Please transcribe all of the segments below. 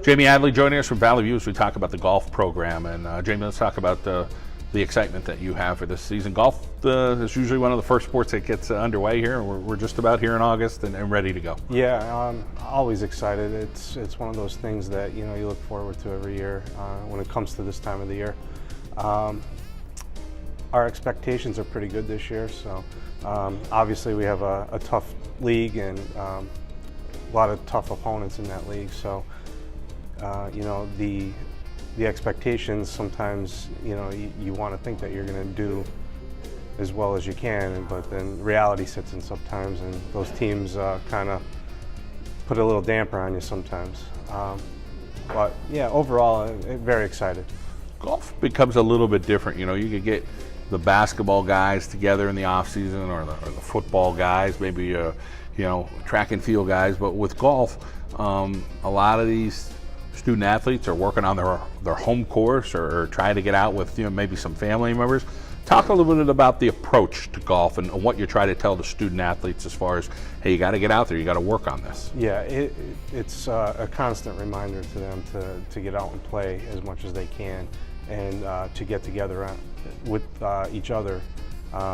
Jamie Adley joining us from Valley View as we talk about the golf program. And Jamie, let's talk about the excitement that you have for this season. Golf is usually one of the first sports that gets underway here. We're just about here in August and ready to go. Yeah, always excited. It's one of those things that you look forward to every year when it comes to this time of the year. Our expectations are pretty good this year. So obviously we have a tough league and a lot of tough opponents in that league. So the expectations sometimes, you want to think that you're going to do as well as you can, but then reality sits in sometimes, and those teams kind of put a little damper on you sometimes. But yeah, overall, very excited. Golf becomes a little bit different. You could get the basketball guys together in the off season, or the football guys, maybe track and field guys. But with golf, a lot of these student athletes are working on their home course or trying to get out with maybe some family members. Talk a little bit about the approach to golf and what you try to tell the student athletes as far as, hey, you got to get out there, you got to work on this. Yeah, it's a constant reminder to them to get out and play as much as they can, and to get together with each other,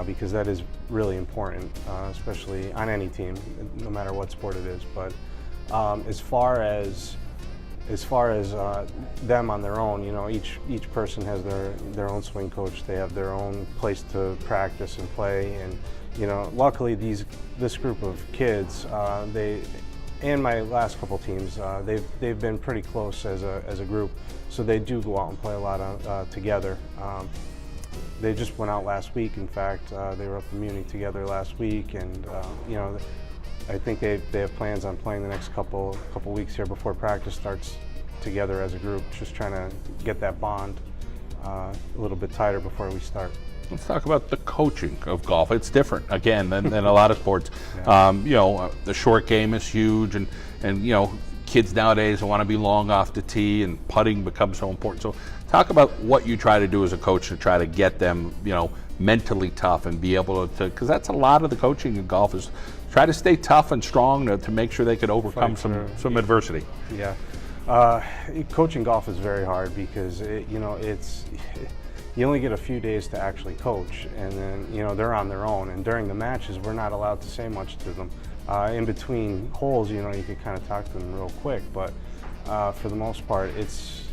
because that is really important, especially on any team, no matter what sport it is. But as far as them on their own, each person has their own swing coach. They have their own place to practice and play, and luckily this group of kids, and my last couple teams, they've been pretty close as a group, so they do go out and play a lot together. They just went out last week. In fact, they were up in Munich together last week, and I think they have plans on playing the next couple weeks here before practice starts together as a group, just trying to get that bond a little bit tighter before we start. Let's talk about the coaching of golf. It's different, again, than a lot of sports. Yeah. The short game is huge, and kids nowadays want to be long off the tee, and putting becomes so important. So talk about what you try to do as a coach to try to get them, mentally tough and be able to, because that's a lot of the coaching in golf is try to stay tough and strong to make sure they could overcome some adversity. Yeah. Coaching golf is very hard because you only get a few days to actually coach, and then they're on their own, and during the matches we're not allowed to say much to them. In between holes, you can kind of talk to them real quick, but for the most part it's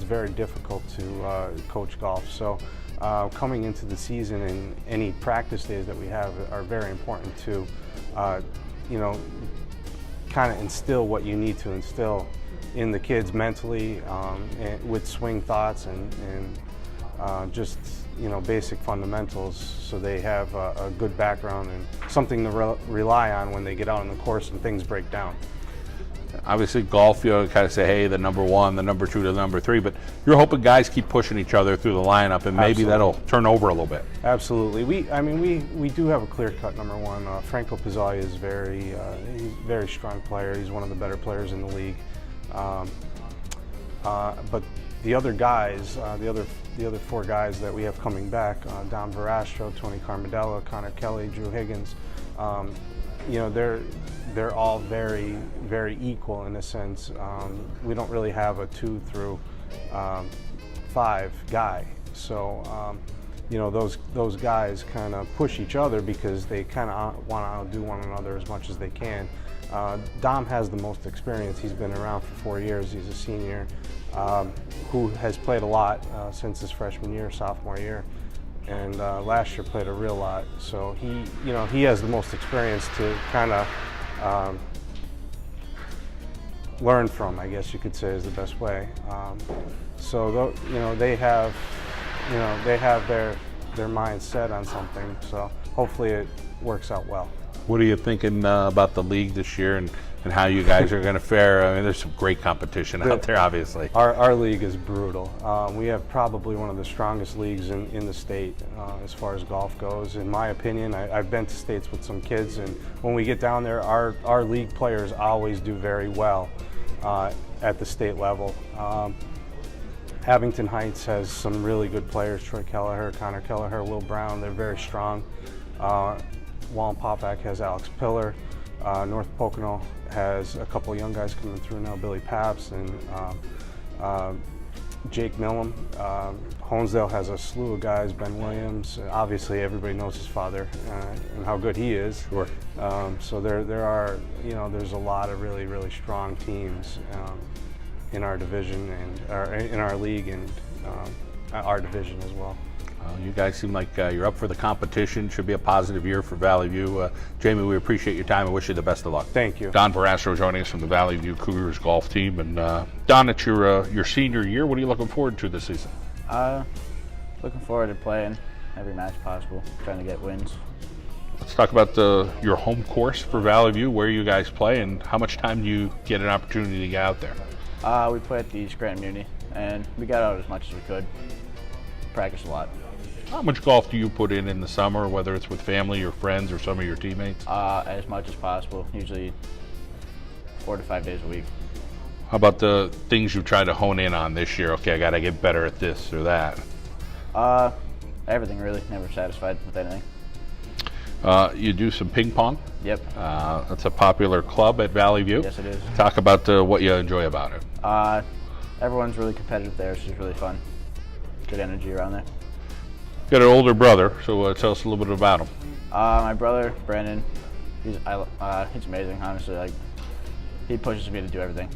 very difficult to coach golf. So coming into the season, and any practice days that we have are very important to kind of instill what you need to instill in the kids mentally, and with swing thoughts and just basic fundamentals, so they have a good background and something to rely on when they get out on the course and things break down. Obviously golf, kind of say, hey, the number one, the number two, the number three, but you're hoping guys keep pushing each other through the lineup, and maybe that'll turn over a little bit. Absolutely. We do have a clear-cut number one. Franco Pizzalia is he's a very strong player. He's one of the better players in the league. But the other guys, the other four guys that we have coming back, Dom Verastro, Tony Carmodella, Connor Kelly, Drew Higgins, they're all very, very equal in a sense. We don't really have a 2 through 5 guy. So, those guys kind of push each other because they kind of want to outdo one another as much as they can. Dom has the most experience. He's been around for 4 years. He's a senior who has played a lot since his freshman year, sophomore year, and last year played a real lot. So he has the most experience to kind of learn from, I guess you could say, is the best way. So they have their mind set on something. So hopefully it works out well. What are you thinking about the league this year and how you guys are going to fare? I mean, there's some great competition out there, obviously. Our league is brutal. We have probably one of the strongest leagues in the state as far as golf goes. In my opinion, I've been to states with some kids, and when we get down there, our league players always do very well at the state level. Abington Heights has some really good players, Troy Kelleher, Connor Kelleher, Will Brown. They're very strong. Wallenpaupack has Alex Pillar. North Pocono has a couple young guys coming through now, Billy Paps and Jake Millam. Honesdale has a slew of guys, Ben Williams. Obviously, everybody knows his father and how good he is. Sure. So there are, there's a lot of really, really strong teams in our division and in our league and our division as well. You guys seem like you're up for the competition. Should be a positive year for Valley View. Jamie, we appreciate your time and wish you the best of luck. Thank you. Don Verastro joining us from the Valley View Cougars golf team. And Don, it's your senior year. What are you looking forward to this season? Looking forward to playing every match possible, trying to get wins. Let's talk about your home course for Valley View, where you guys play, and how much time do you get an opportunity to get out there? We play at the Scranton Muni, and we got out as much as we could. Practice a lot. How much golf do you put in the summer, whether it's with family or friends or some of your teammates? As much as possible, usually 4 to 5 days a week. How about the things you try to hone in on this year? Okay, I got to get better at this or that. Everything really, never satisfied with anything. You do some ping pong. Yep. That's a popular club at Valley View. Yes, it is. Talk about what you enjoy about it. Everyone's really competitive there, so it's really fun. Good energy around there. Got an older brother, so tell us a little bit about him. My brother, Brandon, he's amazing, honestly. Like, he pushes me to do everything.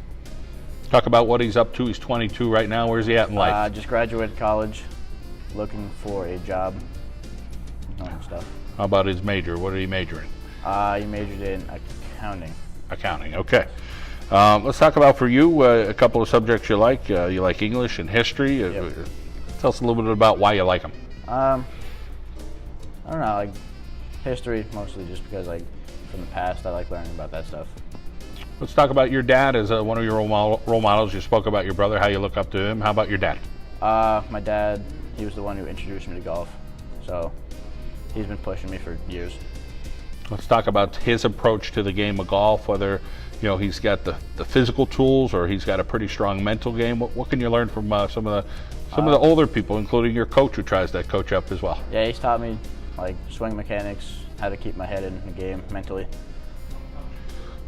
Talk about what he's up to. He's 22 right now. Where's he at in life? Just graduated college, looking for a job, and stuff. How about his major? What did he major in? He majored in accounting. Accounting, okay. Let's talk about for you a couple of subjects you like. You like English and history. Yep. Tell us a little bit about why you like them. I don't know, like history mostly just because like from the past I like learning about that stuff. Let's talk about your dad as one of your role models. You spoke about your brother, how you look up to him. How about your dad? My dad, he was the one who introduced me to golf, so he's been pushing me for years. Let's talk about his approach to the game of golf, whether he's got the physical tools or he's got a pretty strong mental game. What can you learn from some of the older people, including your coach who tries to coach up as well? Yeah, he's taught me like swing mechanics, how to keep my head in the game mentally.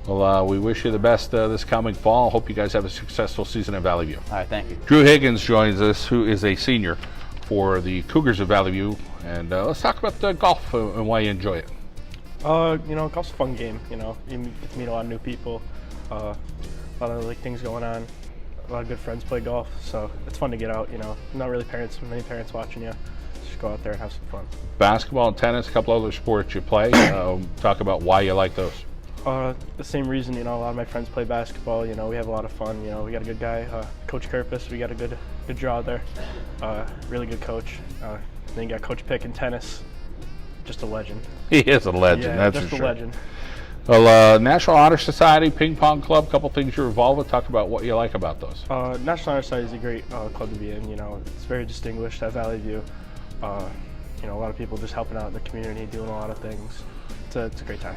Well, we wish you the best this coming fall. Hope you guys have a successful season at Valley View. All right, thank you. Drew Higgins joins us, who is a senior for the Cougars of Valley View. And let's talk about golf and why you enjoy it. Golf's a fun game. You get to meet a lot of new people, a lot of things going on. A lot of good friends play golf, so it's fun to get out. Not really many parents watching you. Just go out there and have some fun. Basketball and tennis, a couple other sports you play. Talk about why you like those. The same reason. A lot of my friends play basketball. We have a lot of fun. We got a good guy, Coach Kerpus. We got a good draw there. Really good coach. Then you got Coach Pick in tennis. Just a legend. He is a legend, yeah, that's just for a sure. legend. Well, National Honor Society, Ping Pong Club, a couple things you're involved with. Talk about what you like about those. National Honor Society is a great club to be in. It's very distinguished at Valley View. A lot of people just helping out in the community, doing a lot of things. It's a great time.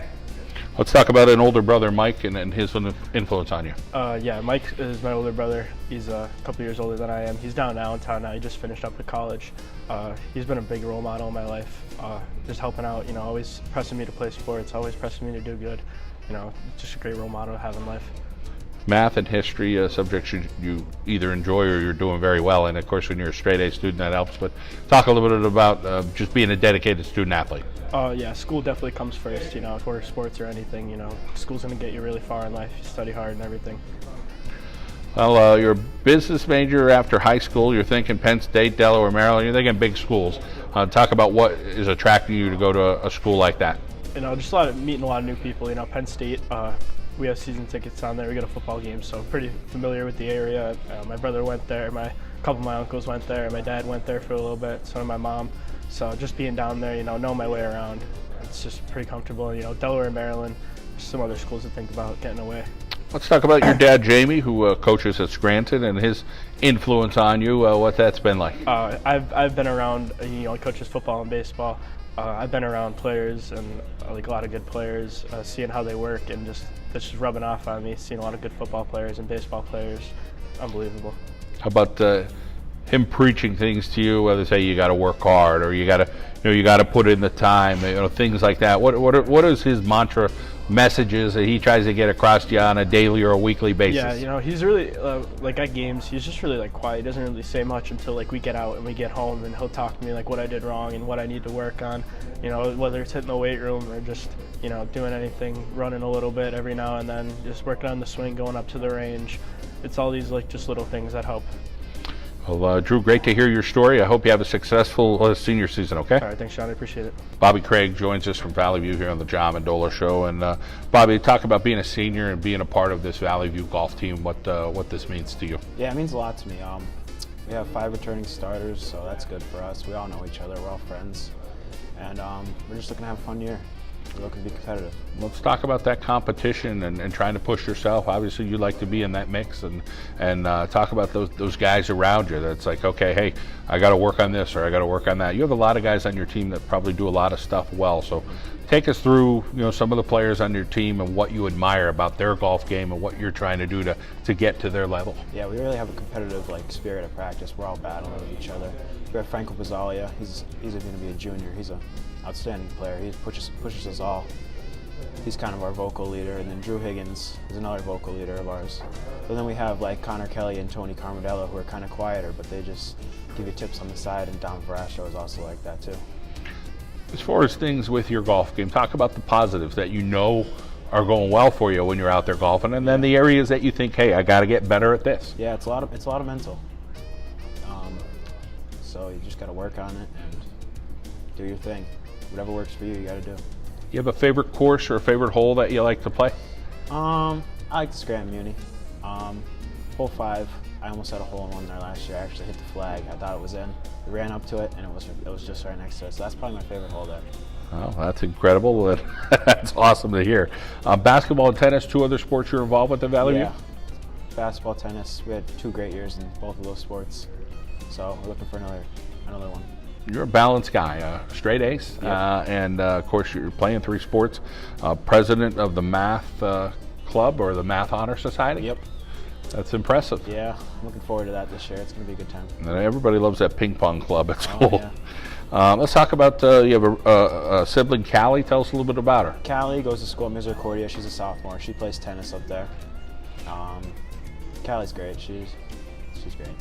Let's talk about an older brother, Mike, and his influence on you. Yeah, Mike is my older brother. He's a couple years older than I am. He's down in Allentown now. He just finished up with college. He's been a big role model in my life, just helping out, always pressing me to play sports, always pressing me to do good. Just a great role model to have in life. Math and history, subjects you either enjoy or you're doing very well in. Of course, when you're a straight A student, that helps. But talk a little bit about just being a dedicated student athlete. Yeah, school definitely comes first, for sports or anything, school's going to get you really far in life. You study hard and everything. Well, you're a business major after high school. You're thinking Penn State, Delaware, Maryland. You're thinking big schools. Talk about what is attracting you to go to a school like that. Just meeting a lot of new people. Penn State, we have season tickets on there. We got a football game, so pretty familiar with the area. My brother went there. A couple of my uncles went there. My dad went there for a little bit. So did my mom. So just being down there, know my way around. It's just pretty comfortable. Delaware, Maryland, some other schools to think about getting away. Let's talk about your dad, Jamie, who coaches at Scranton, and his influence on you. What that's been like. I've been around. He coaches football and baseball. I've been around players and like a lot of good players, seeing how they work, and that's just rubbing off on me. Seeing a lot of good football players and baseball players, unbelievable. How about him preaching things to you, whether say you got to work hard or you got to put in the time, things like that. What is his mantra messages that he tries to get across to you on a daily or a weekly basis? Yeah, you know, he's really like at games, he's just really like quiet. He doesn't really say much until like we get out and we get home, and he'll talk to me like what I did wrong and what I need to work on. You know, whether it's hitting the weight room or just, you know, doing anything, running a little bit every now and then, just working on the swing, going up to the range. It's all these like just little things that help. Well, Drew, great to hear your story. I hope you have a successful senior season, okay? All right, thanks, Sean. I appreciate it. Bobby Craig joins us from Valley View here on the John Mendola Show. And Bobby, talk about being a senior and being a part of this Valley View golf team, what this means to you. Yeah, it means a lot to me. We have 5 returning starters, so that's good for us. We all know each other. We're all friends. And we're just looking to have a fun year. We're looking to be competitive. Let's talk about that competition and trying to push yourself. Obviously, you like to be in that mix, and talk about those guys around you. That's like, okay, hey, I got to work on this or I got to work on that. You have a lot of guys on your team that probably do a lot of stuff well. So, take us through, you know, some of the players on your team and what you admire about their golf game and what you're trying to do to get to their level. Yeah, we really have a competitive spirit of practice. We're all battling with each other. We have Franco Pizzalia. He's going to be a junior. He's an outstanding player. He pushes us all. He's kind of our vocal leader. And then Drew Higgins is another vocal leader of ours. But then we have like Connor Kelly and Tony Carmodella, who are kind of quieter, but they just give you tips on the side. And Don Verasco is also like that too. As far as things with your golf game, talk about the positives that you know are going well for you when you're out there golfing, and then the areas that you think, hey, I got to get better at this. Yeah, it's a lot of mental. So you just got to work on it and do your thing. Whatever works for you, you got to do. You have a favorite course or a favorite hole that you like to play? I like the Scranton Muni. Hole 5. I almost had a hole in one there last year. I actually hit the flag. I thought it was in. We ran up to it, and it was just right next to it. So that's probably my favorite hole there. Oh, that's incredible. That's awesome to hear. Basketball and tennis, 2 other sports you're involved with at Valley View? Yeah. Basketball, tennis. We had 2 great years in both of those sports. So we're looking for another one. You're a balanced guy, straight ace, Yep. and of course you're playing 3 sports. President of the Math Club or the Math Honor Society? Yep. That's impressive. Yeah, I'm looking forward to that this year. It's going to be a good time. And everybody loves that ping pong club at school. Oh, yeah. Let's talk about, you have a sibling, Callie. Tell us a little bit about her. Callie goes to school at Misericordia. She's a sophomore. She plays tennis up there. Callie's great. She's great.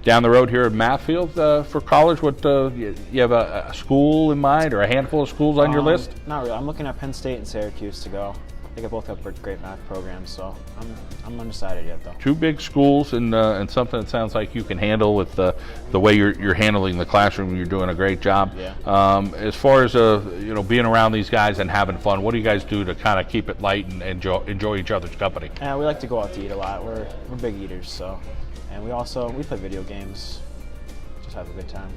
Down the road here at Mathfield for college, what you have a school in mind or a handful of schools on your list? Not really. I'm looking at Penn State and Syracuse to go. They both have great math programs, so I'm undecided yet though. 2 big schools and something that sounds like you can handle with the way you're handling the classroom. You're doing a great job. Yeah. As far as being around these guys and having fun, what do you guys do to kind of keep it light and enjoy each other's company? Yeah, we like to go out to eat a lot. We're big eaters, so, and we play video games. Just have a good time.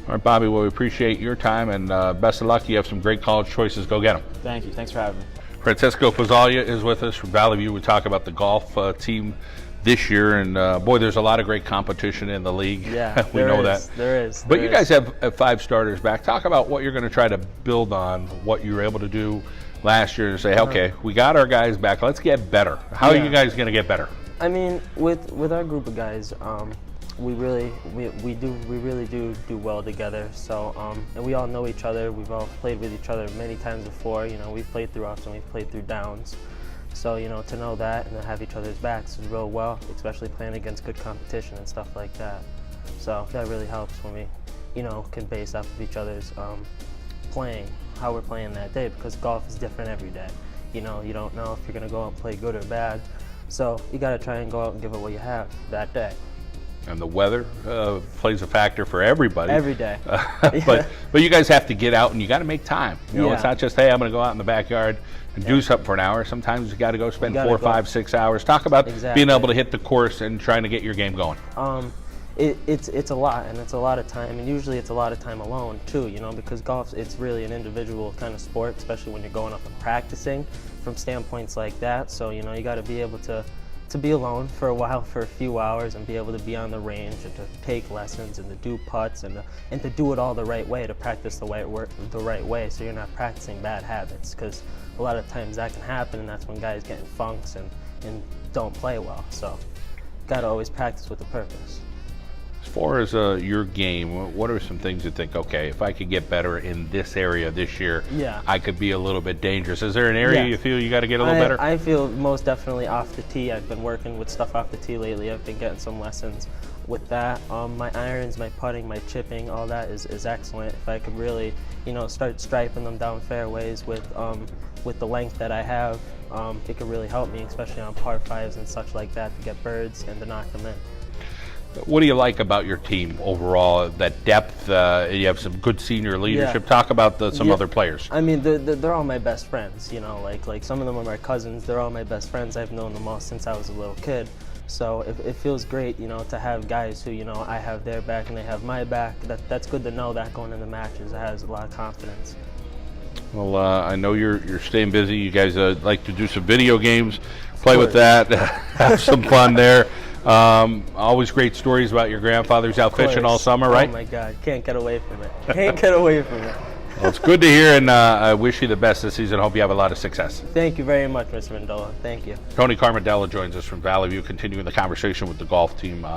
All right, Bobby. Well, we appreciate your time and best of luck. You have some great college choices. Go get them. Thank you. Thanks for having me. Francesco Pizzalia is with us from Valley View. We talk about the golf team this year, and boy, there's a lot of great competition in the league. Yeah, we know that. There is. But you guys have 5 starters back. Talk about what you're going to try to build on what you were able to do last year and say, okay, we got our guys back. Let's get better. How are you guys going to get better? I mean, with our group of guys, we really do well together. So and we all know each other. We've all played with each other many times before. You know, we've played through ups and we've played through downs. So to know that and to have each other's backs is real well, especially playing against good competition and stuff like that. So that really helps when we, can base off of each other's playing, how we're playing that day, because golf is different every day. You don't know if you're gonna go out and play good or bad. So you gotta try and go out and give it what you have that day. And the weather plays a factor for everybody. Every day. But you guys have to get out and you got to make time. It's not just, hey, I'm going to go out in the backyard and do something for an hour. Sometimes you got to go spend 4, 5, 6 hours. Talk about being able to hit the course and trying to get your game going. It's a lot, and it's a lot of time, and usually it's a lot of time alone too, because golf, it's really an individual kind of sport, especially when you're going up and practicing from standpoints like that. So you got to be able to be alone for a while, for a few hours, and be able to be on the range and to take lessons and to do putts and to do it all the right way, to practice the right way, so you're not practicing bad habits, because a lot of times that can happen, and that's when guys get in funks and don't play well. So got to always practice with a purpose. As far as your game, what are some things you think, okay, if I could get better in this area this year, Yeah. I could be a little bit dangerous? Is there an area Yeah. you feel you got to get a little better? I feel most definitely off the tee. I've been working with stuff off the tee lately. I've been getting some lessons with that. My irons, my putting, my chipping, all that is excellent. If I could really, start striping them down fairways with the length that I have, it could really help me, especially on par fives and such like that, to get birds and to knock them in. What do you like about your team overall? That depth, you have some good senior leadership. Yeah. Talk about some Yeah. other players. I mean, they're all my best friends, like some of them are my cousins. They're all my best friends. I've known them all since I was a little kid. So it feels great, to have guys who, I have their back and they have my back. That's good to know that going into matches. It has a lot of confidence. Well, I know you're staying busy. You guys like to do some video games, play with that, have some fun there. Always great stories about your grandfather's out fishing all summer, right? Oh my God, can't get away from it. Can't get away from it. Well, it's good to hear, and I wish you the best this season. Hope you have a lot of success. Thank you very much, Mr. Mendola. Thank you. Tony Carmodella joins us from Valley View, continuing the conversation with the golf team.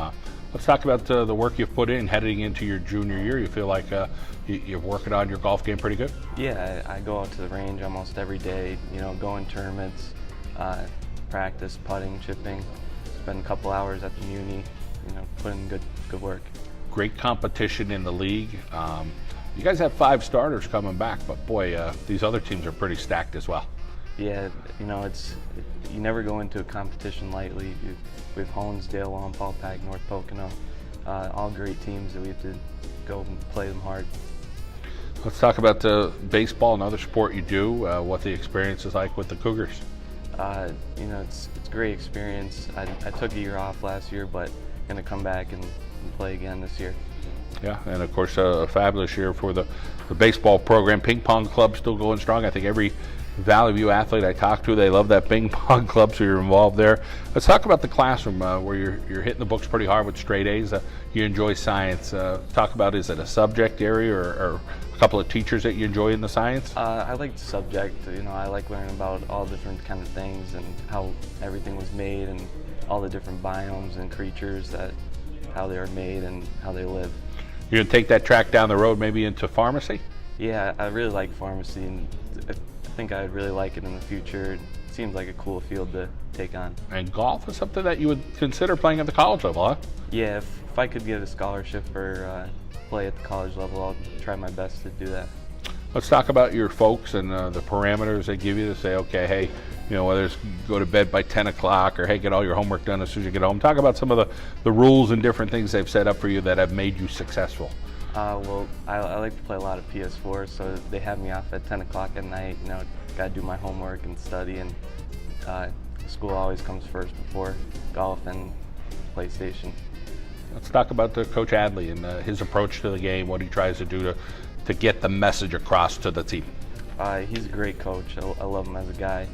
Let's talk about the work you've put in heading into your junior year. You feel like you're working on your golf game pretty good? Yeah, I go out to the range almost every day, go in tournaments, practice putting, chipping, spend a couple hours at the uni, put in good work. Great competition in the league. You guys have 5 starters coming back, but boy, these other teams are pretty stacked as well. Yeah, you never go into a competition lightly. We have Honesdale, Wallenpaupack, North Pocono, all great teams that we have to go and play them hard. Let's talk about baseball, another sport you do, what the experience is like with the Cougars. It's a great experience. I took a year off last year, but going to come back and play again this year. Yeah, and of course a fabulous year for the baseball program. Ping pong club still going strong. I think every Valley View athlete I talk to, they love that ping pong club, so you're involved there. Let's talk about the classroom where you're hitting the books pretty hard with straight A's. You enjoy science. Talk about, is it a subject area or a couple of teachers that you enjoy in the science? I like the subject. I like learning about all different kind of things and how everything was made and all the different biomes and creatures, how they are made and how they live. You're gonna take that track down the road, maybe into pharmacy? Yeah, I really like pharmacy, and I think I'd really like it in the future. It seems like a cool field to take on. And golf is something that you would consider playing at the college level, huh? Yeah, if I could get a scholarship or play at the college level, I'll try my best to do that. Let's talk about your folks and the parameters they give you to say, okay, hey, whether it's go to bed by 10 o'clock or hey, get all your homework done as soon as you get home. Talk about some of the rules and different things they've set up for you that have made you successful. Well, I like to play a lot of PS4, so they have me off at 10 o'clock at night. Got to do my homework and study, and school always comes first before golf and PlayStation. Let's talk about Coach Adley and his approach to the game, what he tries to do to get the message across to the team. He's a great coach. I love him as a guy.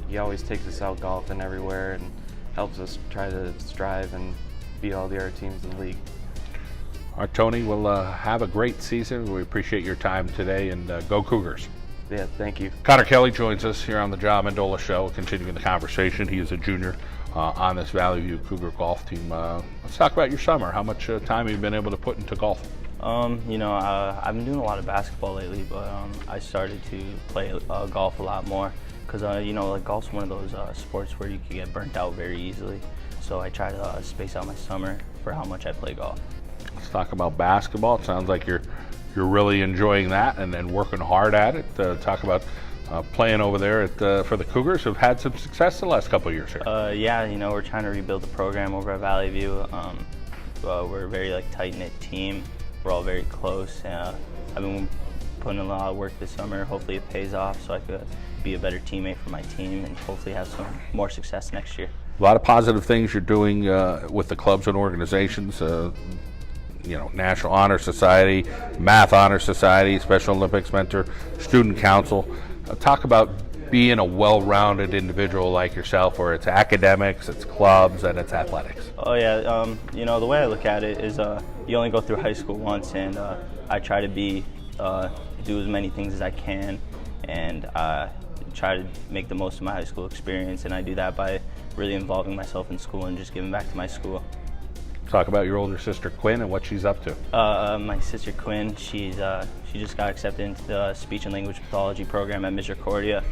He always takes us out golfing everywhere and helps us try to strive and beat all the other teams in the league. All right, Tony, we'll have a great season. We appreciate your time today, and go Cougars. Yeah, thank you. Connor Kelly joins us here on the John Mendola Show, continuing the conversation. He is a junior on this Valley View Cougar golf team. Let's talk about your summer. How much time have you been able to put into golf? I've been doing a lot of basketball lately, but I started to play golf a lot more because, golf's one of those sports where you can get burnt out very easily. So I try to space out my summer for how much I play golf. Let's talk about basketball. It sounds like you're really enjoying that and working hard at it. Talk about playing over there for the Cougars, who've had some success the last couple of years here. We're trying to rebuild the program over at Valley View. We're a very tight-knit team. We're all very close. I've been putting in a lot of work this summer. Hopefully it pays off so I could be a better teammate for my team and hopefully have some more success next year. A lot of positive things you're doing with the clubs and organizations. National Honor Society, Math Honor Society, Special Olympics mentor, Student Council. Talk about being a well-rounded individual like yourself, where it's academics, it's clubs, and it's athletics. Oh yeah, the way I look at it is you only go through high school once, and I try to do as many things as I can, and try to make the most of my high school experience, and I do that by really involving myself in school and just giving back to my school. Talk about your older sister Quinn and what she's up to. My sister Quinn, she just got accepted into the speech and language pathology program at Misericordia.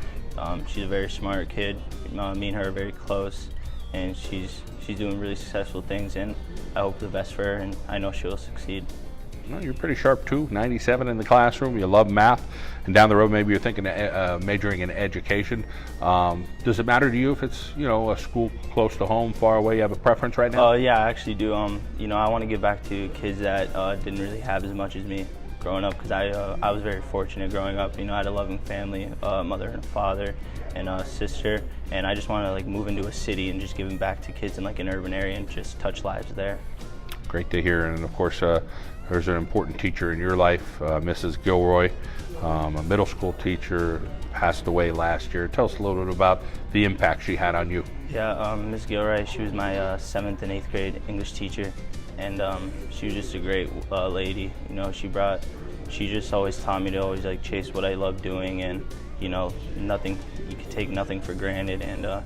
She's a very smart kid. Me and her are very close, and she's doing really successful things, and I hope the best for her, and I know she'll succeed. Well, you're pretty sharp too, 97 in the classroom. You love math, and down the road maybe you're thinking majoring in education. Does it matter to you if it's a school close to home, far away? You have a preference right now? Yeah, I actually do. I want to give back to kids that didn't really have as much as me growing up, because I was very fortunate growing up. I had a loving family, mother and a father, and a sister, and I just want to move into a city and just giving back to kids in an urban area and just touch lives there. Great to hear, and of course there's an important teacher in your life, Mrs. Gilroy, a middle school teacher, passed away last year. Tell us a little bit about the impact she had on you. Yeah, Ms. Gilroy, she was my 7th and 8th grade English teacher, and she was just a great lady. She just always taught me to always chase what I love doing, and you could take nothing for granted, and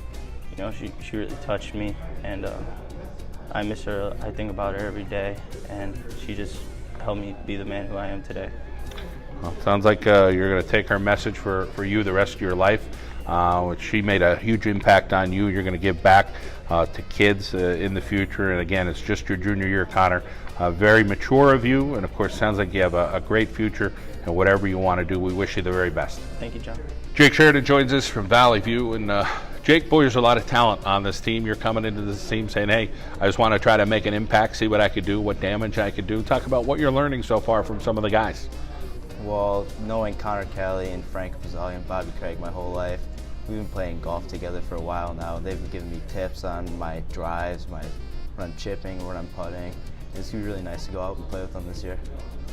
she really touched me, and I miss her. I think about her every day, and she just helped me be the man who I am today. Well, sounds like you're going to take her message for you the rest of your life. She made a huge impact on you. You're going to give back to kids in the future. And again, it's just your junior year, Connor. Very mature of you, and of course, sounds like you have a great future and whatever you want to do. We wish you the very best. Thank you, John. Jake Sheridan joins us from Valley View, and Jake, boy, there's a lot of talent on this team. You're coming into this team saying, hey, I just want to try to make an impact, see what I could do, what damage I could do. Talk about what you're learning so far from some of the guys. Well, knowing Connor Kelly and Frank Pizzali and Bobby Craig my whole life, we've been playing golf together for a while now. They've been giving me tips on my drives, when I'm chipping, when I'm putting. It's going to be really nice to go out and play with them this year.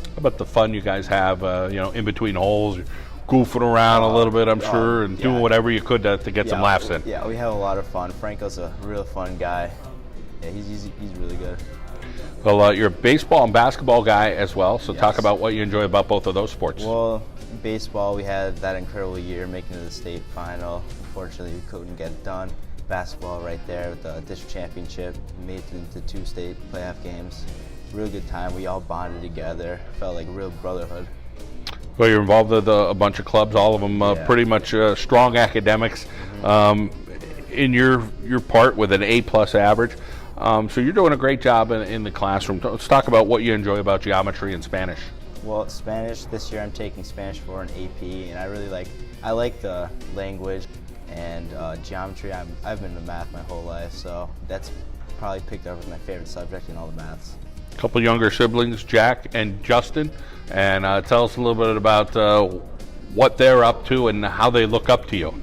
How about the fun you guys have, in between holes? You're goofing around a little bit, I'm sure, and doing whatever you could to get some laughs in. Yeah, we have a lot of fun. Franco's a real fun guy. Yeah, he's really good. Well, you're a baseball and basketball guy as well, so Yes. talk about what you enjoy about both of those sports. Well, baseball, we had that incredible year making it to the state final. Unfortunately, we couldn't get it done. Basketball right there with the district championship, made it into 2 state playoff games. Real good time. We all bonded together. Felt like a real brotherhood. Well, you're involved with a bunch of clubs, all of them pretty much strong academics. In your part with an A+ average, so you're doing a great job in the classroom. Let's talk about what you enjoy about geometry and Spanish. Well, Spanish, this year I'm taking Spanish for an AP, and I like the language, and geometry. I've been into math my whole life, so that's probably picked up as my favorite subject in all the maths. A couple younger siblings, Jack and Justin, and tell us a little bit about what they're up to and how they look up to you.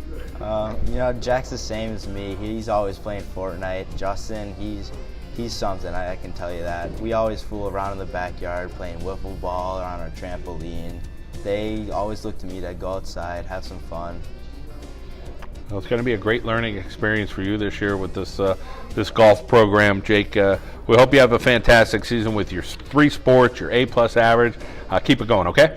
Jack's the same as me. He's always playing Fortnite. Justin, he's something, I can tell you that. We always fool around in the backyard playing wiffle ball or on our trampoline. They always look to me to go outside, have some fun. Well, it's going to be a great learning experience for you this year with this golf program, Jake. We hope you have a fantastic season with your 3 sports, your A+ average. Keep it going, okay?